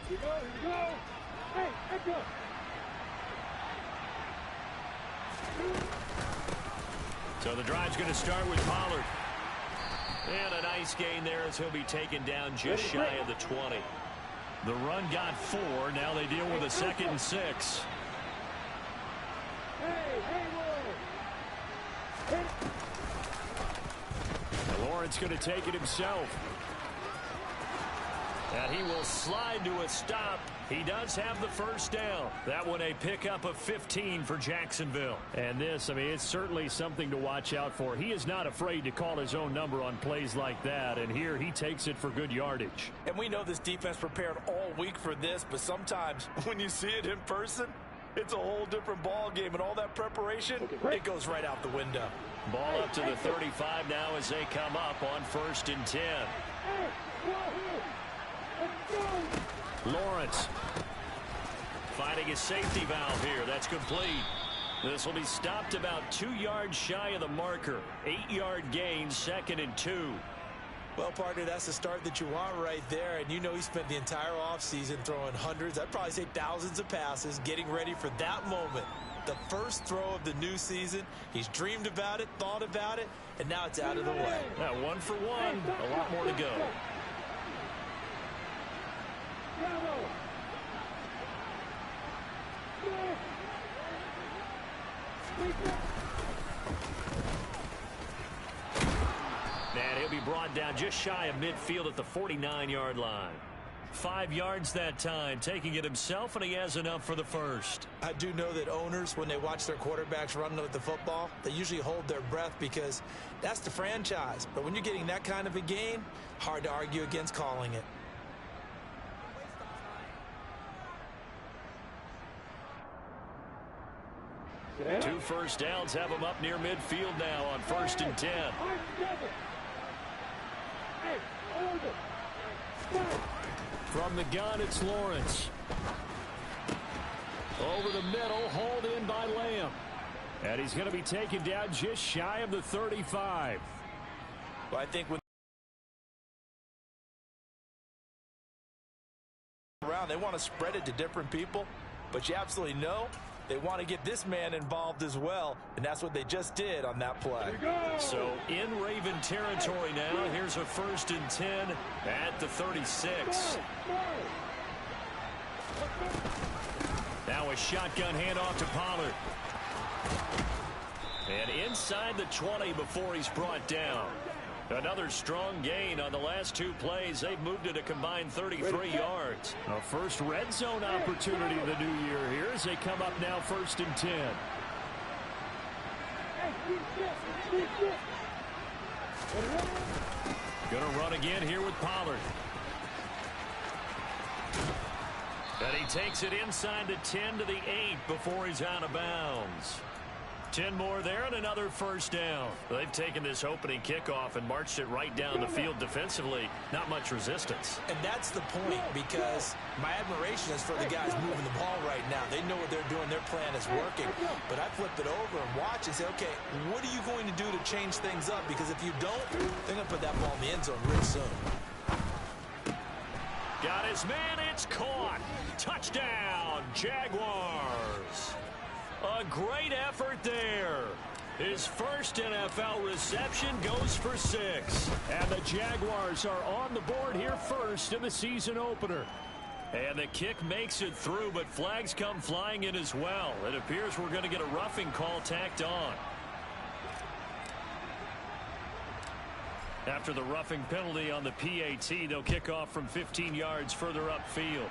Here you go. Hey, echo. So the drive's going to start with Pollard. And a nice gain there as he'll be taken down just shy of the 20. The run got 4. Now they deal with a 2nd and 6. And Lawrence going to take it himself. And he will slide to a stop. He does have the first down. That one a pickup of 15 for Jacksonville. And this, I mean, it's certainly something to watch out for. He is not afraid to call his own number on plays like that. And here he takes it for good yardage. And we know this defense prepared all week for this, but sometimes when you see it in person, it's a whole different ball game. And all that preparation, it goes right out the window. Ball up to the 35 now as they come up on 1st and 10. Lawrence finding his safety valve here. That's complete. This will be stopped about 2 yards shy of the marker. 8-yard gain, 2nd and 2. Well, partner, that's the start that you want right there. And you know he spent the entire offseason throwing hundreds, I'd probably say thousands of passes, getting ready for that moment. The first throw of the new season. He's dreamed about it, thought about it, and now it's out of the way. Now 1 for 1. A lot more to go. And he'll be brought down just shy of midfield at the 49-yard line. 5 yards that time, taking it himself, and he has enough for the first. I do know that owners, when they watch their quarterbacks run with the football, they usually hold their breath because that's the franchise. But when you're getting that kind of a gain, hard to argue against calling it. Two first downs have him up near midfield now on 1st and 10. From the gun, it's Lawrence. Over the middle, hauled in by Lamb. And he's going to be taken down just shy of the 35. Well, I think when around, they want to spread it to different people, but you absolutely know they want to get this man involved as well, and that's what they just did on that play. So in Raven territory now. Here's a 1st and 10 at the 36. Now a shotgun handoff to Pollard. And inside the 20 before he's brought down. Another strong gain on the last 2 plays. They've moved it a combined 33 yards. A first red zone opportunity of the new year here as they come up now 1st and 10. Gonna run again here with Pollard. And he takes it inside the 10 to the 8 before he's out of bounds. 10 more there and another first down. They've taken this opening kickoff and marched it right down the field defensively. Not much resistance. And that's the point, because my admiration is for the guys moving the ball right now. They know what they're doing. Their plan is working. But I flip it over and watch and say, okay, what are you going to do to change things up? Because if you don't, they're going to put that ball in the end zone real soon. Got his man. It's caught. Touchdown, Jaguars. A great effort there. His first NFL reception goes for 6. And the Jaguars are on the board here first in the season opener. And the kick makes it through, but flags come flying in as well. It appears we're going to get a roughing call tacked on. After the roughing penalty on the PAT, they'll kick off from 15 yards further upfield.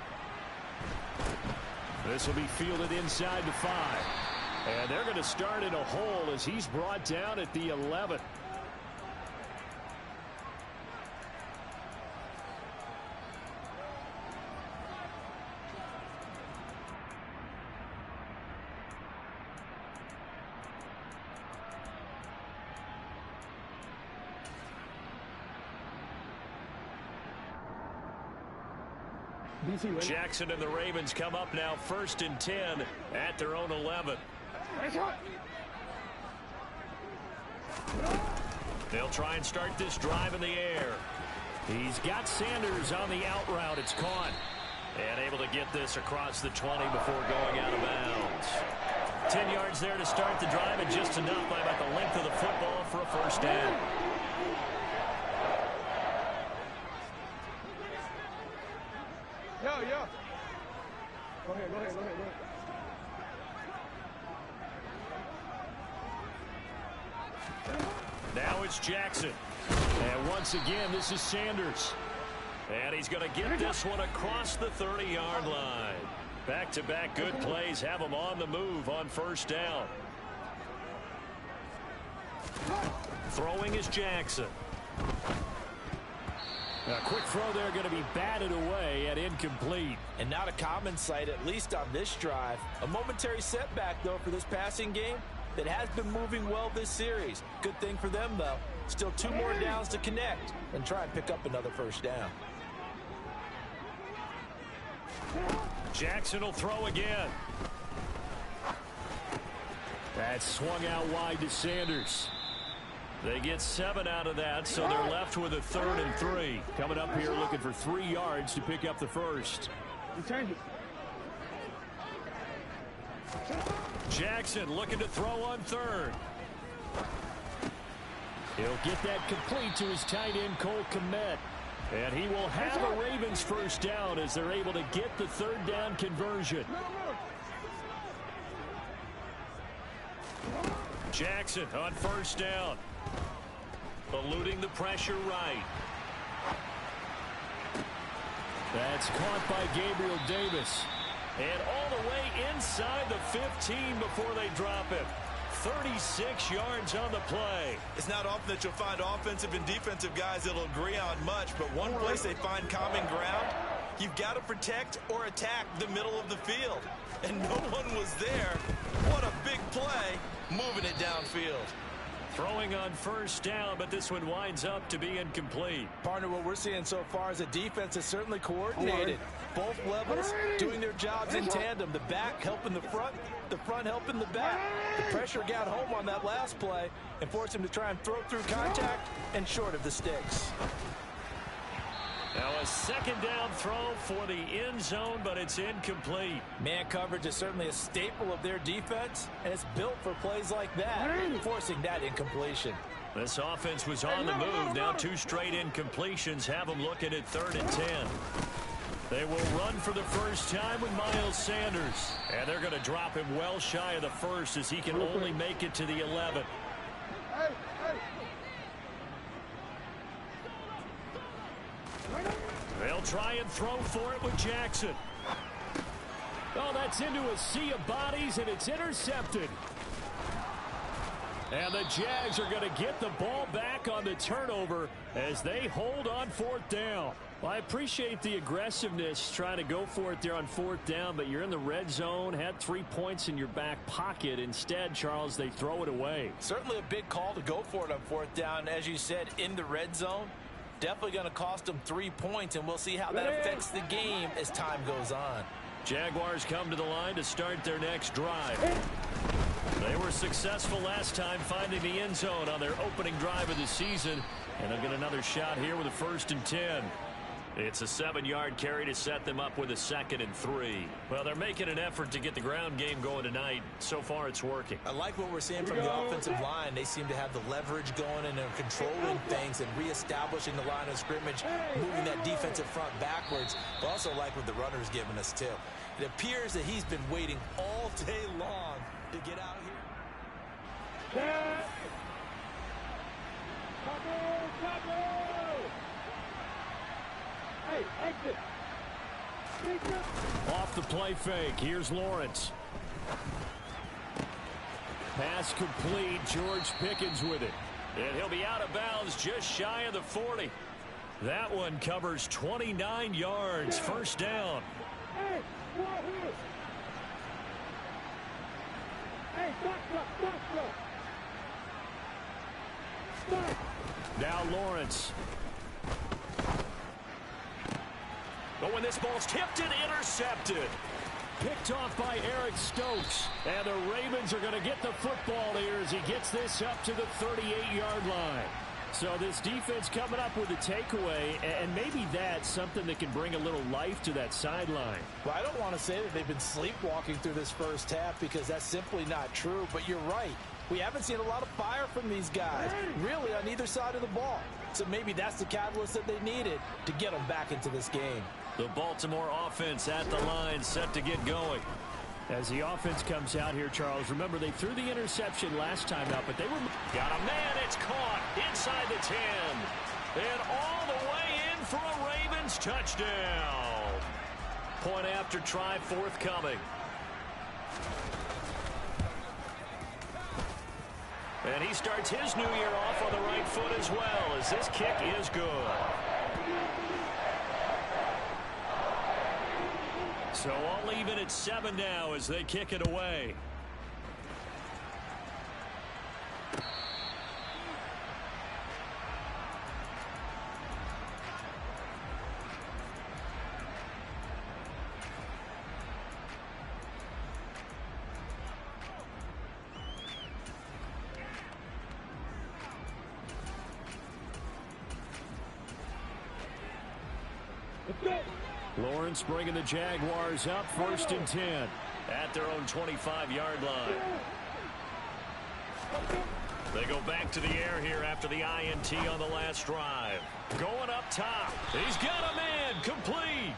This will be fielded inside the 5. And they're going to start in a hole as he's brought down at the 11. Jackson and the Ravens come up now 1st and 10 at their own 11. They'll try and start this drive in the air. He's got Sanders on the out route. It's caught. And able to get this across the 20 before going out of bounds. 10 yards there to start the drive, and just enough by about the length of the football for a first down. Yo. Go ahead. Now it's Jackson. And once again, this is Sanders. And he's going to get this one across the 30-yard line. Back-to-back good plays have him on the move on first down. Throwing is Jackson. A quick throw there going to be batted away at incomplete. And not a common sight, at least on this drive. A momentary setback, though, for this passing game that has been moving well this series. Good thing for them, though. Still 2 more downs to connect and try and pick up another first down. Jackson will throw again. That swung out wide to Sanders. They get 7 out of that, so they're left with a 3rd and 3. Coming up here looking for 3 yards to pick up the first. Jackson looking to throw on 3rd. He'll get that complete to his tight end, Cole Kmet. And he will have a Ravens first down as they're able to get the 3rd down conversion. Jackson on first down. Eluding the pressure right. That's caught by Gabriel Davis. And all the way inside the 15 before they drop it. 36 yards on the play. It's not often that you'll find offensive and defensive guys that'll agree on much, but one place they find common ground, you've got to protect or attack the middle of the field. And no one was there. What a big play, moving it downfield. Throwing on first down, but this one winds up to be incomplete. Partner, what we're seeing so far is the defense is certainly coordinated. Both levels doing their jobs in tandem. The back helping the front helping the back. The pressure got home on that last play and forced him to try and throw through contact and short of the sticks. Now a 2nd down throw for the end zone, but it's incomplete. Man coverage is certainly a staple of their defense, and it's built for plays like that, forcing that incompletion. This offense was on the move. Now 2 straight incompletions have them looking at 3rd and 10. They will run for the first time with Miles Sanders. And they're going to drop him well shy of the first as he can only make it to the 11. They'll try and throw for it with Jackson. Oh, that's into a sea of bodies, and it's intercepted. And the Jags are going to get the ball back on the turnover as they hold on 4th down. Well, I appreciate the aggressiveness trying to go for it there on 4th down, but you're in the red zone, had 3 points in your back pocket. Instead, Charles, they throw it away. Certainly a big call to go for it on 4th down. As you said, in the red zone, definitely going to cost them 3 points, and we'll see how that affects the game as time goes on. Jaguars come to the line to start their next drive. They were successful last time finding the end zone on their opening drive of the season, and they'll get another shot here with a 1st and 10. It's a 7-yard carry to set them up with a 2nd and 3. Well, they're making an effort to get the ground game going tonight. So far, it's working. I like what we're seeing from the offensive line. They seem to have the leverage going, and they're controlling things and reestablishing the line of scrimmage, moving that defensive front backwards. But also like what the runner's giving us, too. It appears that he's been waiting all day long to get out here. Hey, exit. Off the play fake. Here's Lawrence. Pass complete. George Pickens with it. And he'll be out of bounds just shy of the 40. That one covers 29 yards. First down. Hey, stop. Now Lawrence. But when this ball's tipped and intercepted. Picked off by Eric Stokes. And the Ravens are going to get the football here as he gets this up to the 38-yard line. So this defense coming up with a takeaway, and maybe that's something that can bring a little life to that sideline. Well, I don't want to say that they've been sleepwalking through this first half because that's simply not true, but you're right. We haven't seen a lot of fire from these guys, really, on either side of the ball. So maybe that's the catalyst that they needed to get them back into this game. The Baltimore offense at the line, set to get going. As the offense comes out here, Charles, remember they threw the interception last time out, but they were... Got a man, it's caught inside the 10. And all the way in for a Ravens touchdown. Point after try forthcoming. And he starts his new year off on the right foot as well, as this kick is good. So all even at 7 now as they kick it away. Let's go. Lawrence bringing the Jaguars up, 1st and 10 at their own 25-yard line. They go back to the air here after the INT on the last drive. Going up top. He's got a man, complete.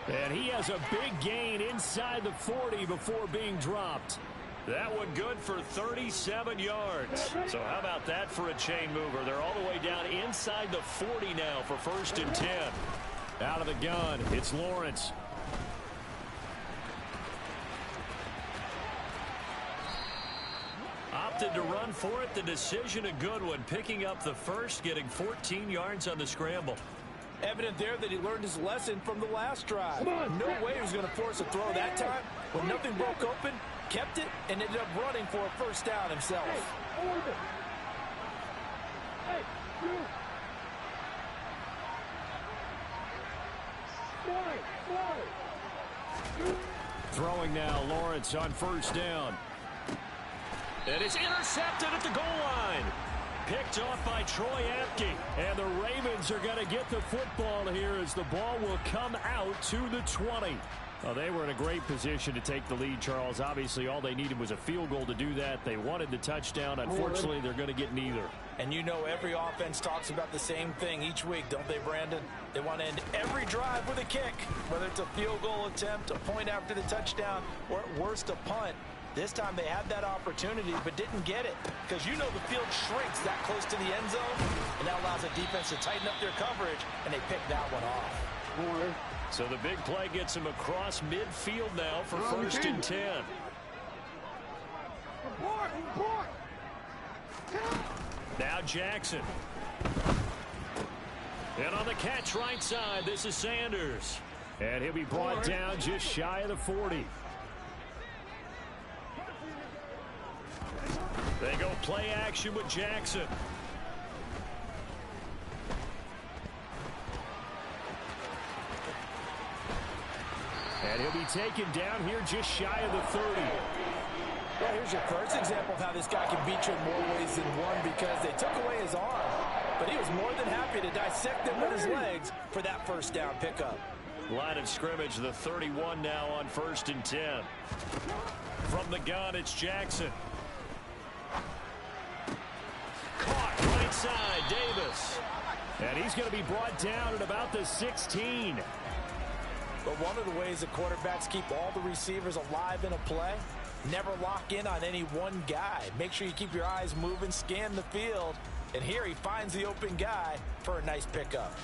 And he has a big gain inside the 40 before being dropped. That one good for 37 yards. So how about that for a chain mover? They're all the way down inside the 40 now for 1st and 10. Out of the gun, it's Lawrence. Opted to run for it. The decision a good one. Picking up the first, getting 14 yards on the scramble. Evident there that he learned his lesson from the last drive. No way he was going to force a throw that time. When nothing broke open, kept it, and ended up running for a first down himself. Hey, you. Throwing now, Lawrence on 1st down. And it's intercepted at the goal line. Picked off by Troy Apke. And the Ravens are going to get the football here as the ball will come out to the 20. Well, they were in a great position to take the lead, Charles. Obviously, all they needed was a field goal to do that. They wanted the touchdown. Unfortunately, they're going to get neither. And you know every offense talks about the same thing each week, don't they, Brandon? They want to end every drive with a kick, whether it's a field goal attempt, a point after the touchdown, or at worst, a punt. This time they had that opportunity but didn't get it because you know the field shrinks that close to the end zone, and that allows the defense to tighten up their coverage, and they pick that one off. So the big play gets him across midfield now for 1st and 10. Now Jackson. And on the catch right side, this is Sanders. And he'll be brought down just shy of the 40. They go play action with Jackson. And he'll be taken down here just shy of the 30. Well, here's your first example of how this guy can beat you in more ways than one because they took away his arm. But he was more than happy to dissect them with his legs for that first down pickup. Line of scrimmage, the 31 now on 1st and 10. From the gun, it's Jackson. Caught right side, Davis. And he's going to be brought down at about the 16. But one of the ways that quarterbacks keep all the receivers alive in a play, never lock in on any one guy. Make sure you keep your eyes moving, scan the field. And here he finds the open guy for a nice pickup.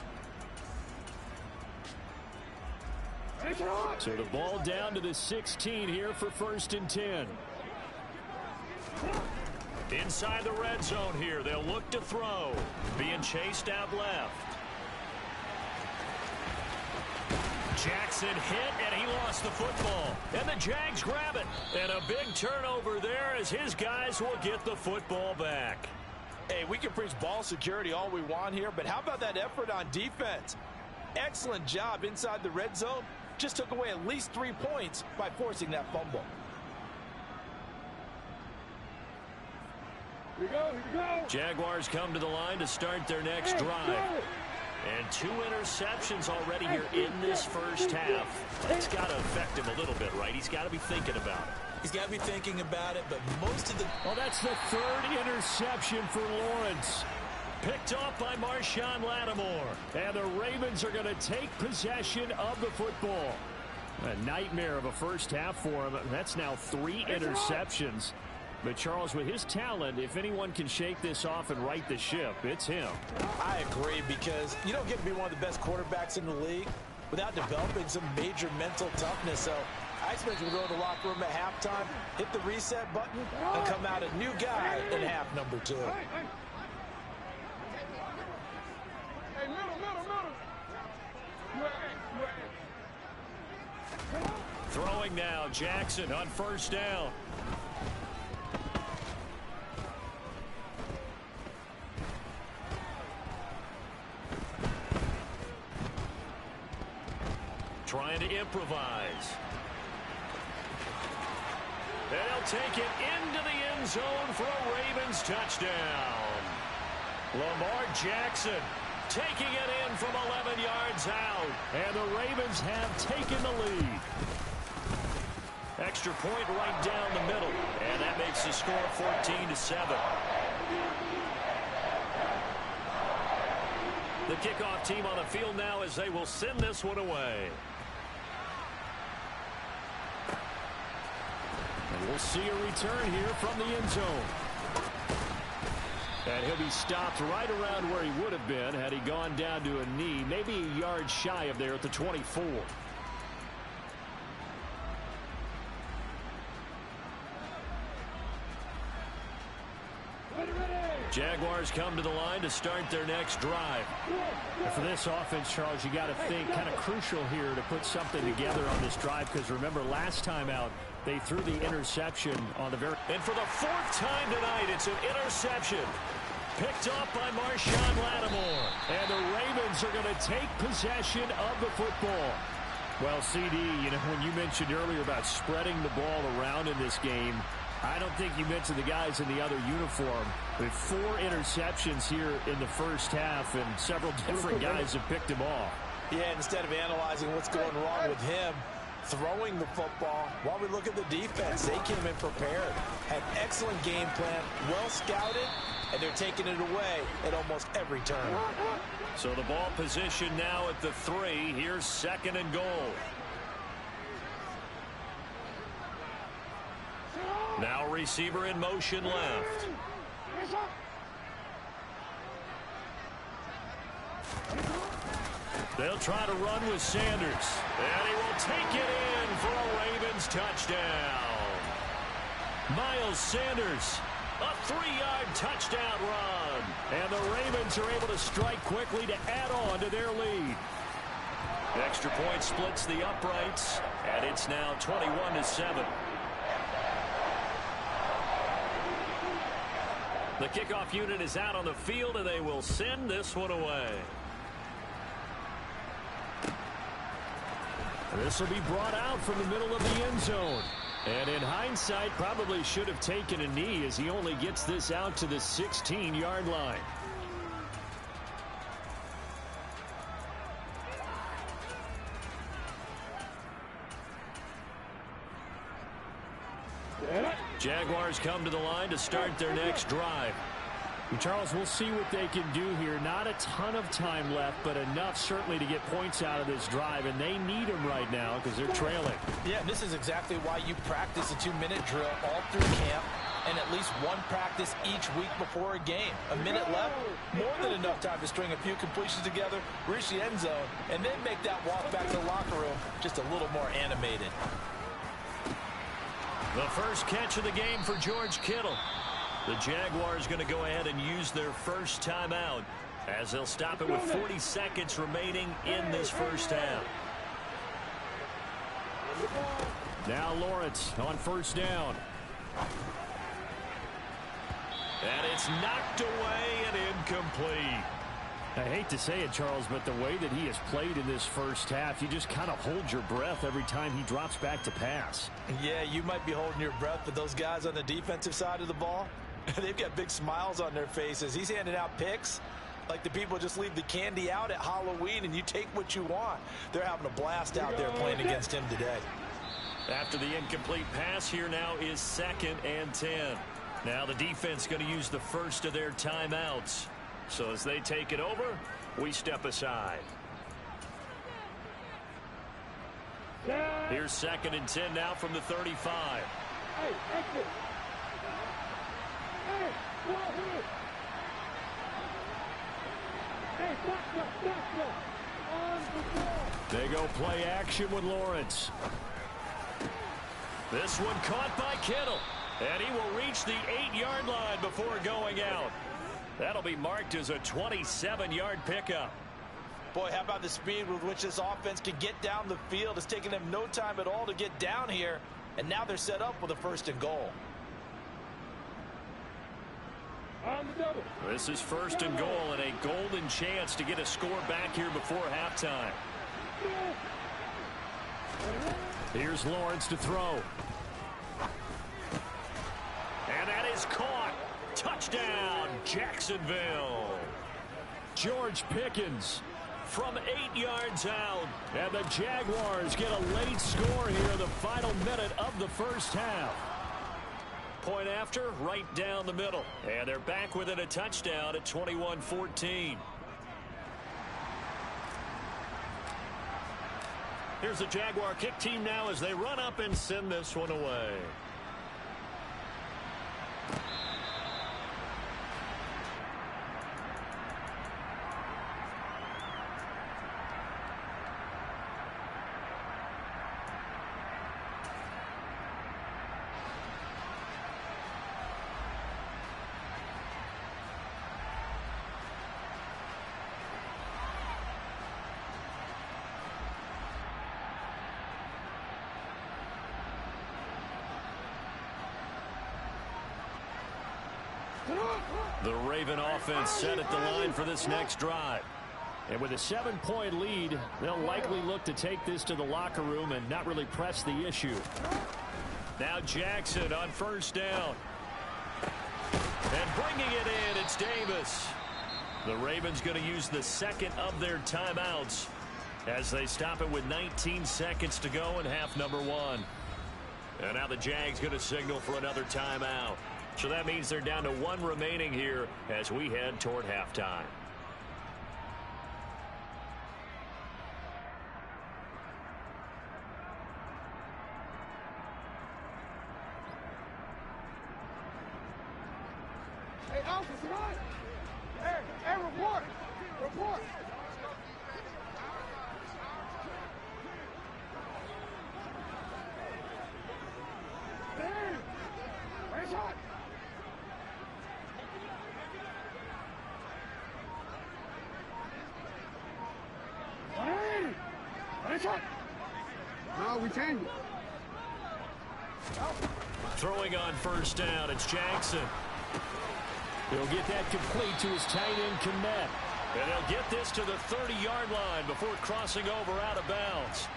So the ball down to the 16 here for 1st and 10. Inside the red zone here. They'll look to throw. Being chased out left. Jackson hit, and he lost the football. And the Jags grab it. And a big turnover there as his guys will get the football back. Hey, we can preach ball security all we want here, but how about that effort on defense? Excellent job inside the red zone. Just took away at least 3 points by forcing that fumble. Here we go. Here we go. Jaguars come to the line to start their next drive. And 2 interceptions already here in this first half. That's got to affect him a little bit, right? He's got to be thinking about it. He's got to be thinking about it, but most of the... Well, that's the 3rd interception for Lawrence. Picked off by Marshawn Lattimore. And the Ravens are going to take possession of the football. A nightmare of a first half for him. That's now 3 interceptions. But, Charles, with his talent, if anyone can shake this off and right the ship, it's him. I agree, because you don't get to be one of the best quarterbacks in the league without developing some major mental toughness. So I expect him to go to the locker room at halftime, hit the reset button, and come out a new guy in half number 2. Hey, middle. Throwing now, Jackson on first down. Trying to improvise. And he'll take it into the end zone for a Ravens touchdown. Lamar Jackson taking it in from 11 yards out. And the Ravens have taken the lead. Extra point right down the middle. And that makes the score 14-7. The kickoff team on the field now as they will send this one away. And we'll see a return here from the end zone. And he'll be stopped right around where he would have been had he gone down to a knee, maybe a yard shy of there at the 24. Jaguars come to the line to start their next drive. And for this offense, Charles, you got to think kind of crucial here to put something together on this drive, because remember last time out they threw the interception on the very... And for the 4th time tonight, it's an interception. Picked up by Marshawn Lattimore. And the Ravens are going to take possession of the football. Well, CD, you know, when you mentioned earlier about spreading the ball around in this game, I don't think you mentioned the guys in the other uniform. With 4 interceptions here in the first half, and several different guys have picked him off. Yeah, instead of analyzing what's going wrong with him throwing the football, while we look at the defense, they came in prepared. Had excellent game plan, well scouted, and they're taking it away at almost every turn. So the ball position now at the 3. Here's 2nd and goal. Now receiver in motion left. They'll try to run with Sanders. And he will take it in for a Ravens touchdown. Miles Sanders, a 3-yard touchdown run. And the Ravens are able to strike quickly to add on to their lead. Extra point splits the uprights, and it's now 21-7. The kickoff unit is out on the field, and they will send this one away. This will be brought out from the middle of the end zone. And in hindsight, probably should have taken a knee, as he only gets this out to the 16-yard line. Jaguars come to the line to start their next drive. And Charles, we'll see what they can do here. Not a ton of time left, but enough certainly to get points out of this drive, and they need them right now because they're trailing. Yeah, this is exactly why you practice a 2-minute drill all through camp, and at least one practice each week before a game. A minute left, more than enough time to string a few completions together, reach the end zone, and then make that walk back to the locker room just a little more animated. The first catch of the game for George Kittle. The Jaguars going to go ahead and use their first timeout, as they'll stop it with 40 seconds remaining in this first half. Now Lawrence on first down. And it's knocked away and incomplete. I hate to say it, Charles, but the way that he has played in this first half, you just kind of hold your breath every time he drops back to pass. Yeah, you might be holding your breath, but those guys on the defensive side of the ball, They've got big smiles on their faces. He's handing out picks like the people just leave the candy out at Halloween and you take what you want. They're having a blast out there playing against him today. After the incomplete pass, here now is 2nd and 10. Now the defense going to use the first of their timeouts. So as they take it over, we step aside. Here's 2nd and 10 now from the 35. Hey, exit. Hey, go ahead. Hey, stop. On the ball. They go play action with Lawrence. This one caught by Kittle. And he will reach the 8-yard line before going out. That'll be marked as a 27-yard pickup. Boy, how about the speed with which this offense can get down the field? It's taken them no time at all to get down here. And now they're set up with a 1st and goal. On the double. This is 1st and goal and a golden chance to get a score back here before halftime. Here's Lawrence to throw. And that is caught. Touchdown, Jacksonville. George Pickens from 8 yards out. And the Jaguars get a late score here in the final minute of the first half. Point after, right down the middle. And they're back within a touchdown at 21-14. Here's the Jaguar kick team now as they run up and send this one away. The Raven offense set at the line for this next drive. And with a 7-point lead, they'll likely look to take this to the locker room and not really press the issue. Now Jackson on 1st down. And bringing it in, it's Davis. The Ravens going to use the 2nd of their timeouts as they stop it with 19 seconds to go in half number 1. And now the Jags going to signal for another timeout. So that means they're down to 1 remaining here as we head toward halftime. Hey, officer, right? Hey, report. Report. Hey, where's hot? No, we changed it. Throwing on 1st down, it's Jackson. He'll get that complete to his tight end, Kmet. And he'll get this to the 30-yard line before crossing over out of bounds.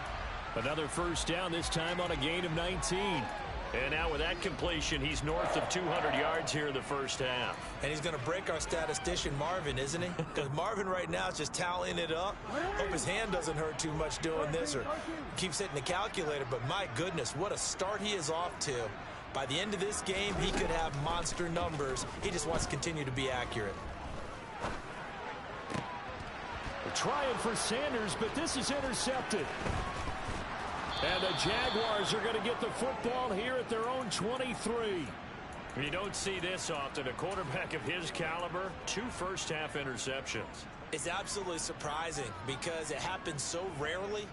Another 1st down, this time on a gain of 19. And now with that completion, he's north of 200 yards here in the first half. And he's going to break our statistician, Marvin, isn't he? Because Marvin right now is just tallying it up. Hope his hand doesn't hurt too much doing this or keeps hitting the calculator. But my goodness, what a start he is off to. By the end of this game, he could have monster numbers. He just wants to continue to be accurate. They're trying for Sanders, but this is intercepted. And the Jaguars are going to get the football here at their own 23. You don't see this often. A quarterback of his caliber, 2 first-half interceptions. It's absolutely surprising because it happens so rarely.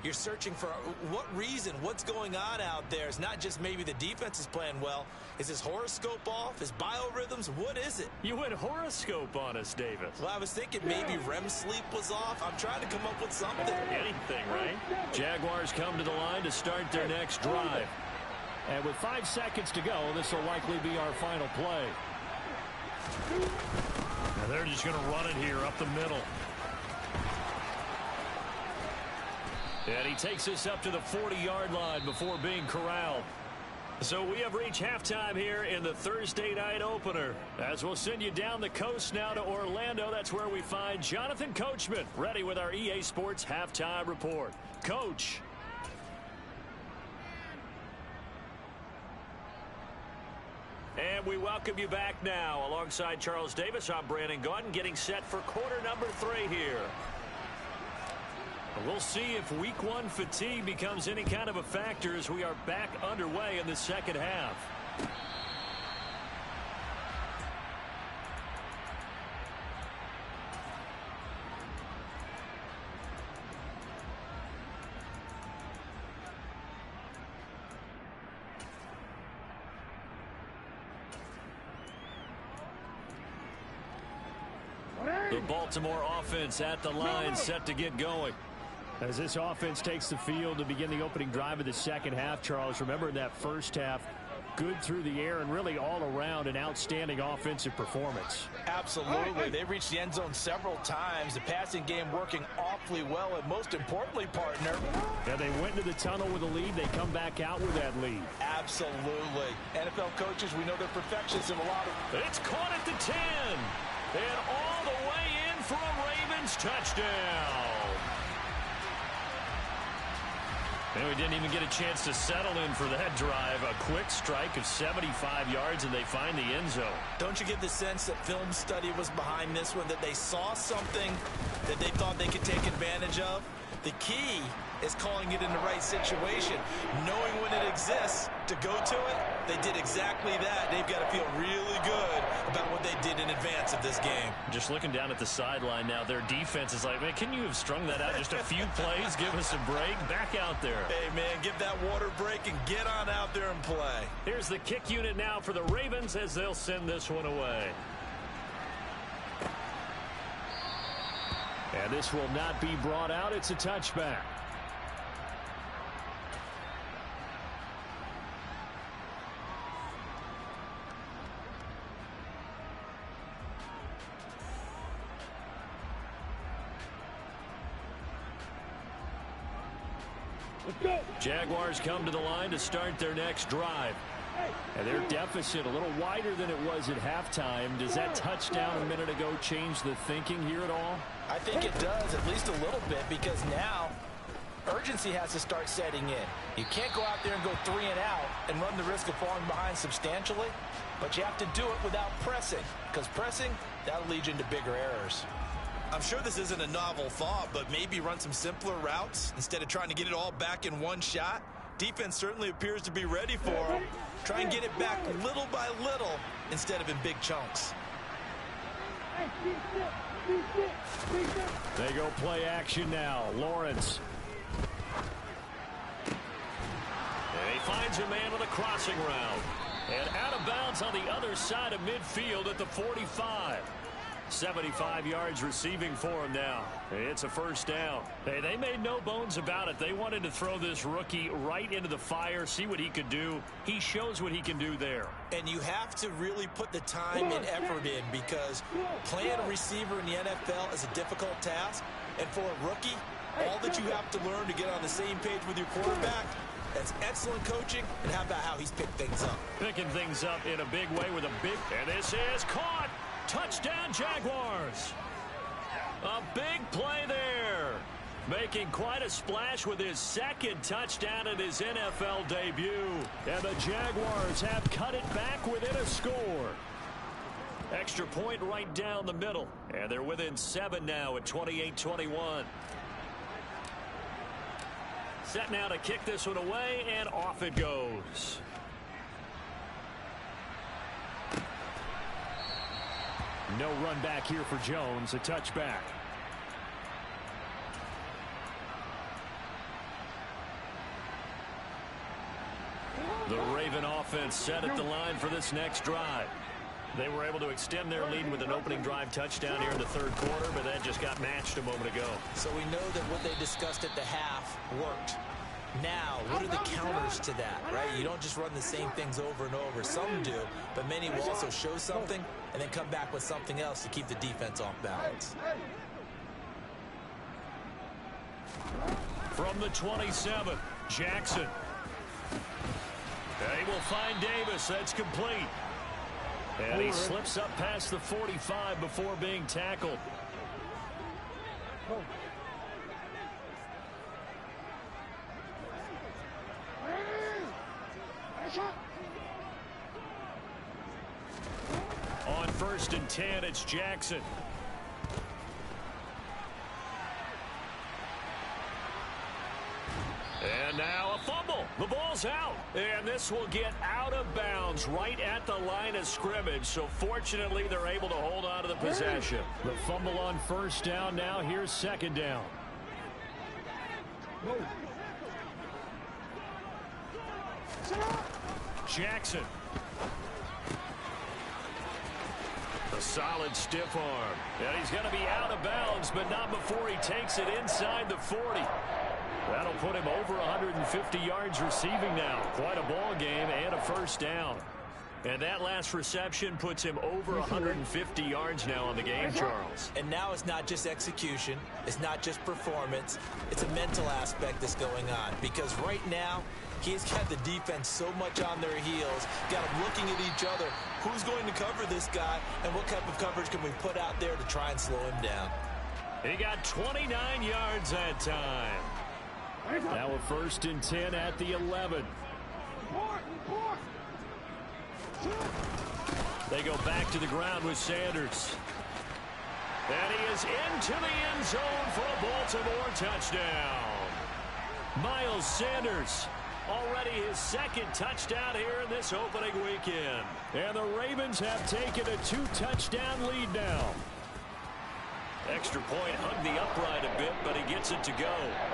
You're searching for what reason, what's going on out there. It's not just maybe the defense is playing well. Is his horoscope off? His biorhythms? What is it? You went horoscope on us, Davis. Well, I was thinking maybe REM sleep was off. I'm trying to come up with something. Anything, right? Jaguars come to the line to start their next drive. And with 5 seconds to go, this will likely be our final play. And they're just going to run it here up the middle. And he takes us up to the 40-yard line before being corralled. So we have reached halftime here in the Thursday night opener. As we'll send you down the coast now to Orlando, that's where we find Jonathan Coachman ready with our EA Sports halftime report. Coach. And we welcome you back now. Alongside Charles Davis, I'm Brandon Gaudin, getting set for quarter number 3 here. We'll see if week 1 fatigue becomes any kind of a factor as we are back underway in the second half. The Baltimore offense at the line, set to get going. As this offense takes the field to begin the opening drive of the second half, Charles, remember in that first half, good through the air and really all around an outstanding offensive performance. Absolutely. They reached the end zone several times. The passing game working awfully well, and most importantly, partner. Yeah, they went into the tunnel with a lead. They come back out with that lead. Absolutely. NFL coaches, we know they're perfectionists in a lot of... It's caught at the 10. And all the way in for a Ravens touchdown. And we didn't even get a chance to settle in for that drive. A quick strike of 75 yards, and they find the end zone. Don't you get the sense that film study was behind this one, that they saw something that they thought they could take advantage of? The key is calling it in the right situation, knowing when it exists to go to it. They did exactly that. They've got to feel really good about what they did in advance of this game. Just looking down at the sideline now, their defense is like, man, can you have strung that out just a few plays? Give us a break. Back out there. Hey, man, give that water break and get on out there and play. Here's the kick unit now for the Ravens as they'll send this one away. And this will not be brought out. It's a touchback. Let's go. Jaguars come to the line to start their next drive. And their deficit a little wider than it was at halftime. Does that touchdown a minute ago change the thinking here at all? I think it does, at least a little bit, because now urgency has to start setting in. You can't go out there and go 3 and out and run the risk of falling behind substantially, but you have to do it without pressing, because pressing, that'll lead you into bigger errors. I'm sure this isn't a novel thought, but maybe run some simpler routes instead of trying to get it all back in one shot. Defense certainly appears to be ready for them. Try and get it back little by little instead of in big chunks. They go play action now. Lawrence. And he finds a man with a crossing route. And out of bounds on the other side of midfield at the 45. 75 yards receiving for him now. It's a first down. Hey, they made no bones about it. They wanted to throw this rookie right into the fire, see what he could do. He shows what he can do there. And you have to really put the time and effort in, because playing a receiver in the NFL is a difficult task. And for a rookie, all that you have to learn to get on the same page with your quarterback, that's excellent coaching. And how about how he's picked things up? Picking things up in a big way with a big... And this is caught. Touchdown, Jaguars. A big play there. Making quite a splash with his second touchdown in his NFL debut. And the Jaguars have cut it back within a score. Extra point right down the middle. And they're within 7 now at 28-21. Set now to kick this one away, and off it goes. No run back here for Jones. A touchback. The Raven offense set at the line for this next drive. They were able to extend their lead with an opening drive touchdown here in the third quarter, but that just got matched a moment ago. So we know that what they discussed at the half worked. Now, what are the counters to that, right? You don't just run the same things over and over. Some do, but many will also show something and then come back with something else to keep the defense off balance. From the 27, Jackson. He will find Davis. That's complete. And he slips up past the 45 before being tackled. On 1st and 10, it's Jackson. And now a fumble. The ball's out. And this will get out of bounds right at the line of scrimmage. So fortunately, they're able to hold on to the possession. The fumble on 1st down. Now here's 2nd down. Jackson. A solid stiff arm. And he's going to be out of bounds, but not before he takes it inside the 40. That'll put him over 150 yards receiving now. Quite a ball game and a 1st down. And that last reception puts him over 150 yards now on the game, Charles. And now it's not just execution. It's not just performance. It's a mental aspect that's going on. Because right now, he's got the defense so much on their heels, got them looking at each other. Who's going to cover this guy, and what type of coverage can we put out there to try and slow him down? He got 29 yards that time. Now a 1st and 10 at the 11. They go back to the ground with Sanders. And he is into the end zone for a Baltimore touchdown. Miles Sanders, already his 2nd touchdown here in this opening weekend. And the Ravens have taken a 2-touchdown lead now. Extra point hugged the upright a bit, but he gets it to go.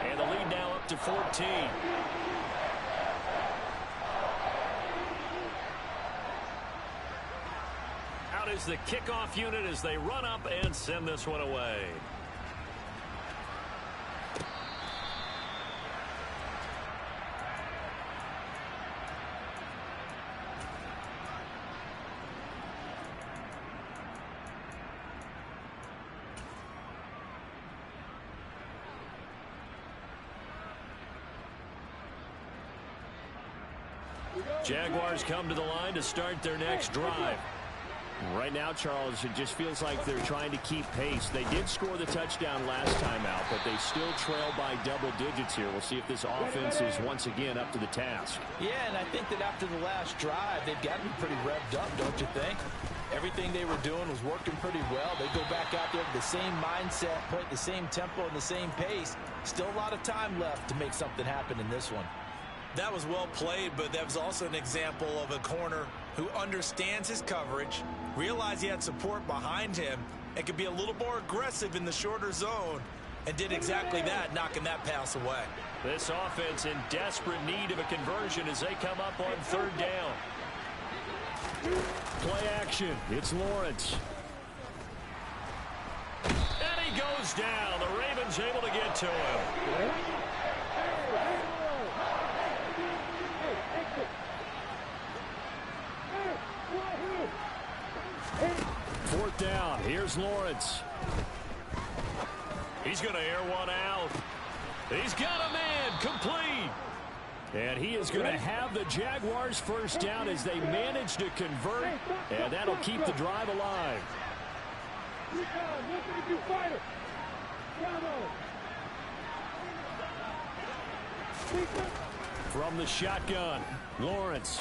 And the lead now up to 14. Out is the kickoff unit as they run up and send this one away. Jaguars come to the line to start their next drive. Right now, Charles, it just feels like they're trying to keep pace. They did score the touchdown last time out, but they still trail by double digits here. We'll see if this offense is once again up to the task. Yeah, and I think that after the last drive, they've got to be pretty revved up, don't you think? Everything they were doing was working pretty well. They go back out there with the same mindset, play at the same tempo and the same pace. Still a lot of time left to make something happen in this one. That was well played, but that was also an example of a corner who understands his coverage, realized he had support behind him, and could be a little more aggressive in the shorter zone, and did exactly that, knocking that pass away. This offense in desperate need of a conversion as they come up on 3rd down. Play action. It's Lawrence. And he goes down. The Ravens able to get to him. 4th down. Here's Lawrence. He's going to air one out. He's got a man complete. And he is going to have the Jaguars 1st down as they manage to convert. And that'll keep the drive alive. From the shotgun, Lawrence.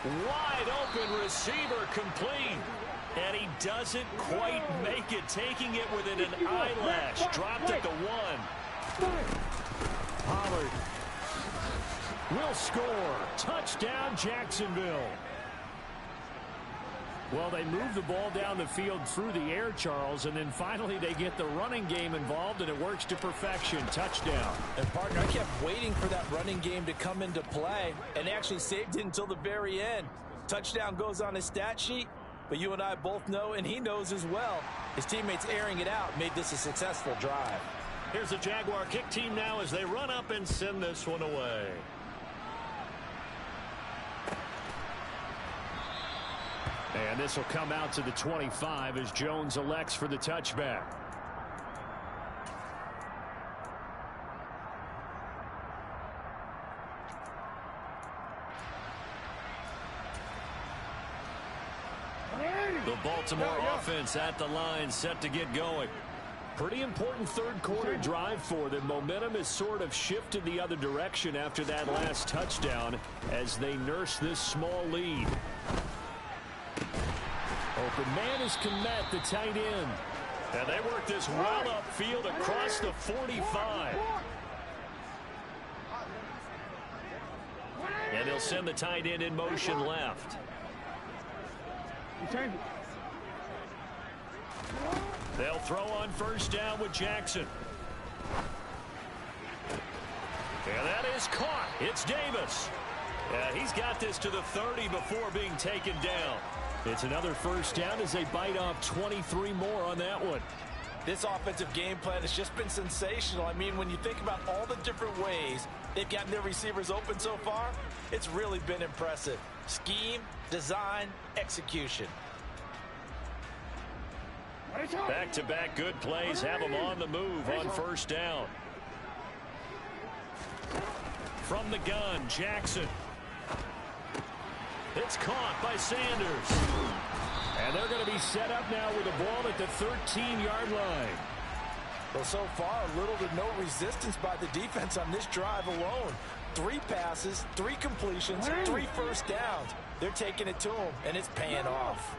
Wide open receiver complete. And he doesn't quite make it, taking it within an eyelash. Dropped at the 1. Pollard will score. Touchdown, Jacksonville. Well, they move the ball down the field through the air, Charles, and then finally they get the running game involved, and it works to perfection. Touchdown. And, partner, I kept waiting for that running game to come into play and actually saved it until the very end. Touchdown goes on his stat sheet, but you and I both know, and he knows as well, his teammates airing it out made this a successful drive. Here's the Jaguar kick team now as they run up and send this one away. And this will come out to the 25 as Jones elects for the touchback. Baltimore offense at the line, set to get going. Pretty important third quarter drive for them. Momentum has sort of shifted the other direction after that last touchdown as they nurse this small lead. Open man is Kmet, the tight end. And they work this well upfield across the 45. And they'll send the tight end in motion left. They'll throw on first down with Jackson. And that is caught. It's Davis. He's got this to the 30 before being taken down. It's another first down as they bite off 23 more on that one. This offensive game plan has just been sensational. I mean, when you think about all the different ways they've gotten their receivers open so far, it's really been impressive. Scheme, design, execution. Back-to-back good plays have them on the move on first down. From the gun, Jackson. It's caught by Sanders. And they're going to be set up now with the ball at the 13-yard line. Well, so far, little to no resistance by the defense on this drive alone. 3 passes, 3 completions, 3 first downs. They're taking it to them, and it's paying off.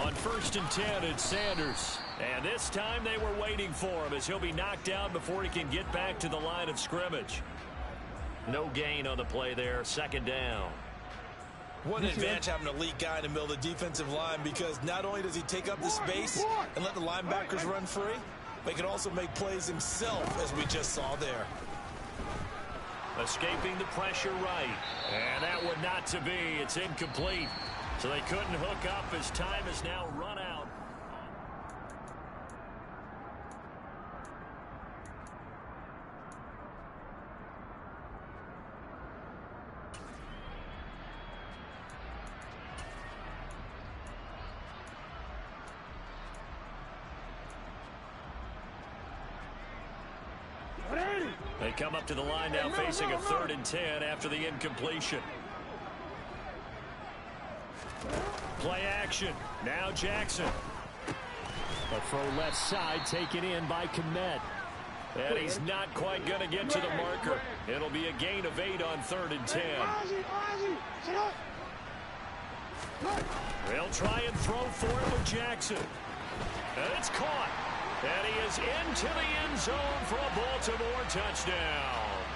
On first and 10, it's Sanders. And this time they were waiting for him as he'll be knocked down before he can get back to the line of scrimmage. No gain on the play there, second down. What an advantage having a elite guy in the middle of the defensive line, because not only does he take up the space and let the linebackers run free, but he can also make plays himself, as we just saw there. Escaping the pressure right. And that one not to be. It's incomplete. So they couldn't hook up as time is now run out. They come up to the line now facing a 3rd and 10 after the incompletion. Play action. Now Jackson. A throw left side taken in by Kmet. And he's not quite going to get to the marker. It'll be a gain of 8 on 3rd and 10. They'll try and throw for it with Jackson. And it's caught. And he is into the end zone for a Baltimore touchdown.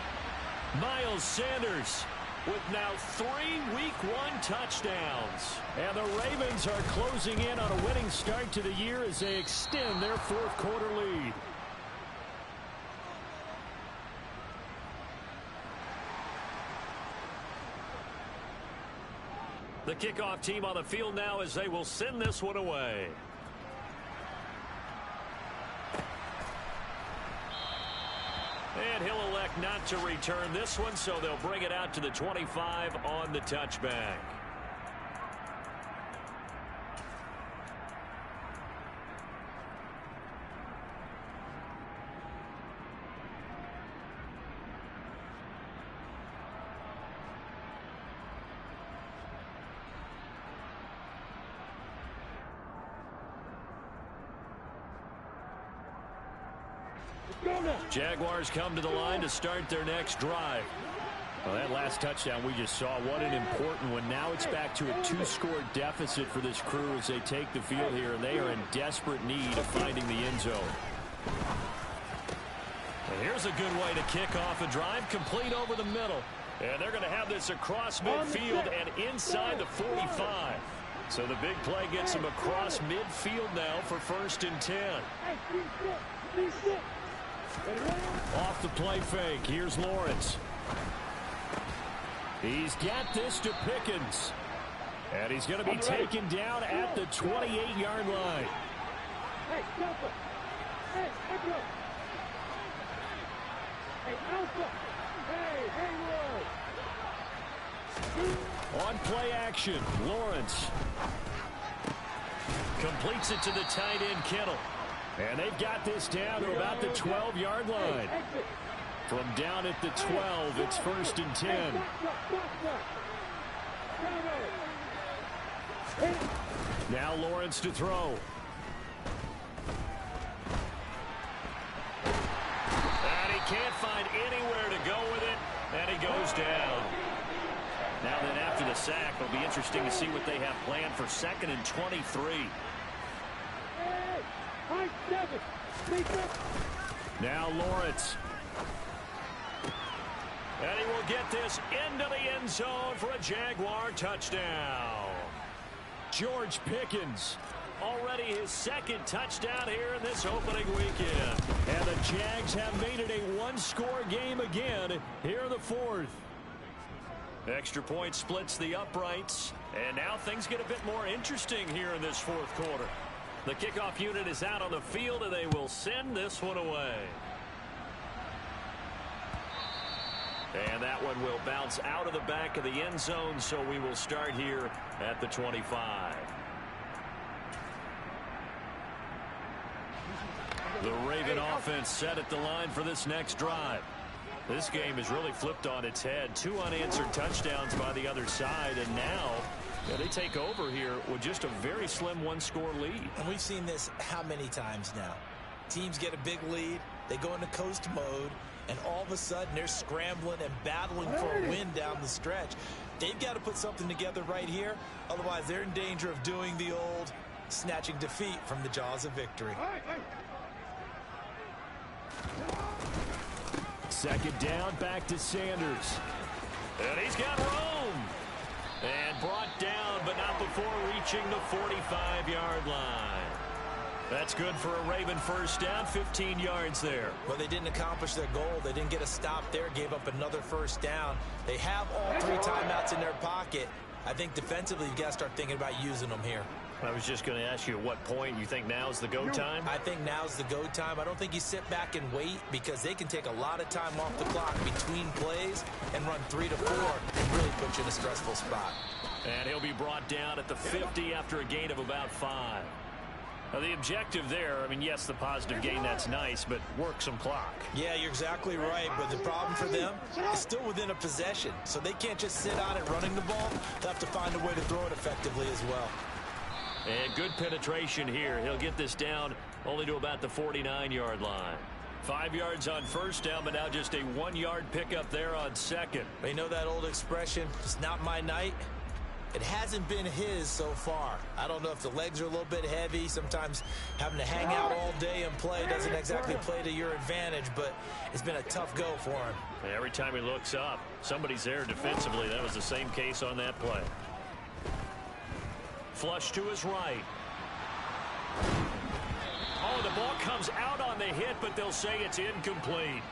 Miles Sanders with now 3 Week 1 touchdowns. And the Ravens are closing in on a winning start to the year as they extend their 4th quarter lead. The kickoff team on the field now as they will send this one away. And he'll elect not to return this one, so they'll bring it out to the 25 on the touchback. Jaguars come to the line to start their next drive. Well, that last touchdown we just saw, what an important one. Now it's back to a 2-score deficit for this crew as they take the field here, and they are in desperate need of finding the end zone. And here's a good way to kick off a drive, complete over the middle. And they're going to have this across midfield and inside the 45. So the big play gets them across midfield now for 1st and 10. Off the play fake. Here's Lawrence. He's got this to Pickens. And he's going to be taken down at the 28-yard line. On play action, Lawrence completes it to the tight end, Kittle. And they've got this down to about the 12-yard line. From down at the 12, it's 1st and 10. Now Lawrence to throw. And he can't find anywhere to go with it, and he goes down. Now then, after the sack, it'll be interesting to see what they have planned for 2nd and 23. Now Lawrence. And he will get this into the end zone for a Jaguar touchdown. George Pickens, already his 2nd touchdown here in this opening weekend. And the Jags have made it a one-score game again here in the 4th. Extra point splits the uprights. And now things get a bit more interesting here in this 4th quarter. The kickoff unit is out on the field, and they will send this one away. And that one will bounce out of the back of the end zone, so we will start here at the 25. The Raven offense set at the line for this next drive. This game is really flipped on its head. 2 unanswered touchdowns by the other side, and now they take over here with just a very slim one-score lead. And we've seen this how many times now? Teams get a big lead, they go into coast mode, and all of a sudden they're scrambling and battling for a win down the stretch. They've got to put something together right here. Otherwise, they're in danger of doing the old snatching defeat from the jaws of victory. 2nd down, back to Sanders. And he's got room. And brought down, but not before reaching the 45-yard line. That's good for a Raven first down, 15 yards there. Well, they didn't accomplish their goal. They didn't get a stop there, gave up another first down. They have all 3 timeouts in their pocket. I think defensively, you've got to start thinking about using them here. I was just going to ask you at what point you think now's the go time? I think now's the go time. I don't think you sit back and wait, because they can take a lot of time off the clock between plays and run 3 to 4 and really put you in a stressful spot. And he'll be brought down at the 50 after a gain of about 5. Now, the objective there, I mean, yes, the positive gain, that's nice, but work some clock. Yeah, you're exactly right, but the problem for them is still within a possession, so they can't just sit on it running the ball. They'll have to find a way to throw it effectively as well. And good penetration here. He'll get this down only to about the 49-yard line. 5 yards on first down, but now just a 1-yard pickup there on 2nd. You know that old expression, it's not my night? It hasn't been his so far. I don't know if the legs are a little bit heavy. Sometimes having to hang out all day and play doesn't exactly play to your advantage, but it's been a tough go for him. And every time he looks up, somebody's there defensively. That was the same case on that play. Flush to his right. Oh, the ball comes out on the hit, but they'll say it's incomplete.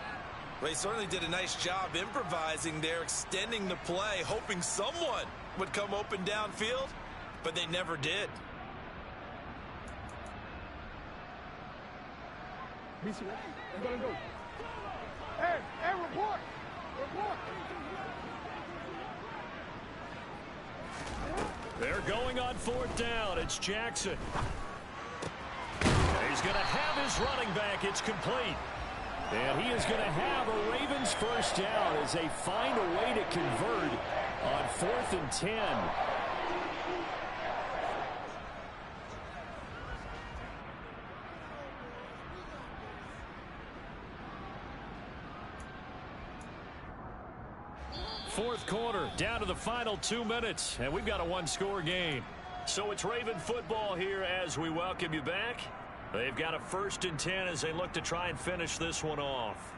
Well, he certainly did a nice job improvising there, extending the play, hoping someone would come open downfield, but they never did. Hey, report! Report! They're going on 4th down. It's Jackson. He's going to have his running back. It's complete. And he is going to have a Ravens first down as they find a way to convert on 4th and 10. Fourth quarter, down to the final 2 minutes, and we've got a one-score game. So it's Raven football here as we welcome you back. They've got a 1st and 10 as they look to try and finish this one off.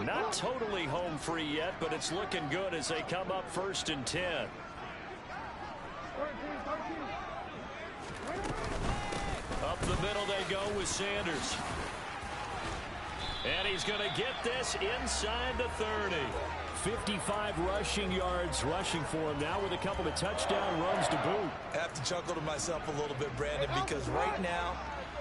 Not totally home free yet, but it's looking good as they come up 1st and 10. Up the middle they go with Sanders. And he's going to get this inside the 30. 55 rushing yards rushing for him now with a couple of touchdown runs to boot. I have to chuckle to myself a little bit, Brandon, because right now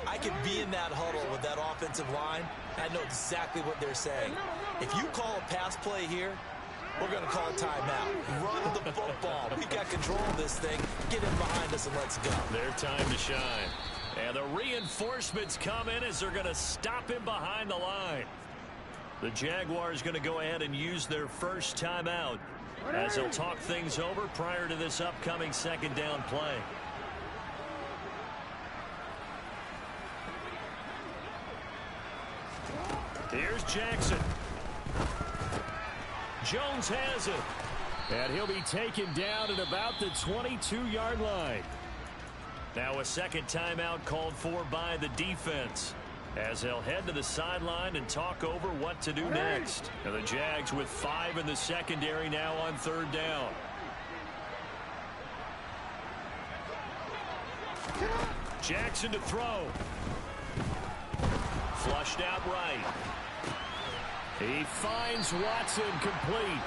I could be in that huddle with that offensive line. I know exactly what they're saying. If you call a pass play here, we're going to call a timeout. Run the football. We've got control of this thing. Get in behind us and let's go. Their time to shine. And the reinforcements come in as they're going to stop him behind the line. The Jaguars going to go ahead and use their first timeout as they'll talk things over prior to this upcoming second down play. Here's Jackson. Jones has it. And he'll be taken down at about the 22-yard line. Now a second timeout called for by the defense as they'll head to the sideline and talk over what to do next. Now the Jags with 5 in the secondary now on third down. Jackson to throw. Flushed out right. He finds Watson complete.